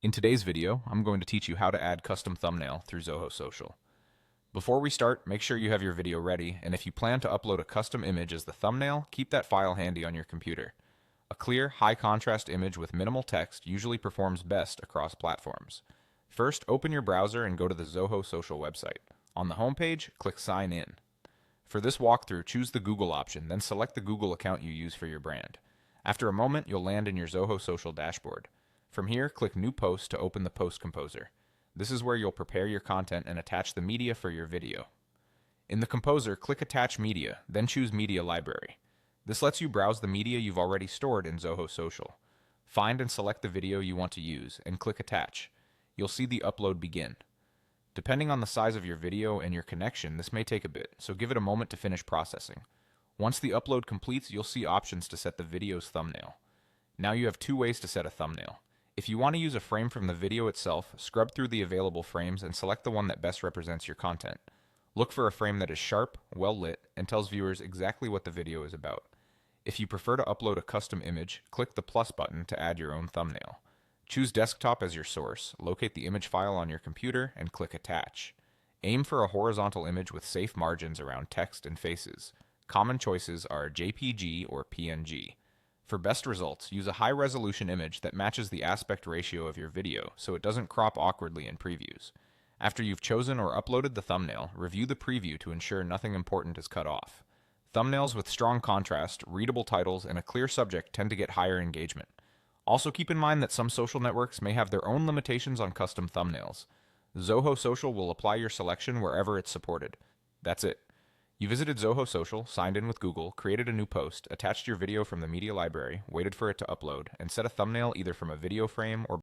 In today's video, I'm going to teach you how to add custom thumbnail through Zoho Social. Before we start, make sure you have your video ready, and if you plan to upload a custom image as the thumbnail, keep that file handy on your computer. A clear, high-contrast image with minimal text usually performs best across platforms. First, open your browser and go to the Zoho Social website. On the homepage, click Sign In. For this walkthrough, choose the Google option, then select the Google account you use for your brand. After a moment, you'll land in your Zoho Social dashboard. From here, click New Post to open the Post Composer. This is where you'll prepare your content and attach the media for your video. In the Composer, click Attach Media, then choose Media Library. This lets you browse the media you've already stored in Zoho Social. Find and select the video you want to use, and click Attach. You'll see the upload begin. Depending on the size of your video and your connection, this may take a bit, so give it a moment to finish processing. Once the upload completes, you'll see options to set the video's thumbnail. Now you have two ways to set a thumbnail. If you want to use a frame from the video itself, scrub through the available frames and select the one that best represents your content. Look for a frame that is sharp, well lit, and tells viewers exactly what the video is about. If you prefer to upload a custom image, click the plus button to add your own thumbnail. Choose desktop as your source, locate the image file on your computer, and click Attach. Aim for a horizontal image with safe margins around text and faces. Common choices are JPG or PNG. For best results, use a high-resolution image that matches the aspect ratio of your video so it doesn't crop awkwardly in previews. After you've chosen or uploaded the thumbnail, review the preview to ensure nothing important is cut off. Thumbnails with strong contrast, readable titles, and a clear subject tend to get higher engagement. Also keep in mind that some social networks may have their own limitations on custom thumbnails. Zoho Social will apply your selection wherever it's supported. That's it. You visited Zoho Social, signed in with Google, created a new post, attached your video from the media library, waited for it to upload, and set a thumbnail either from a video frame or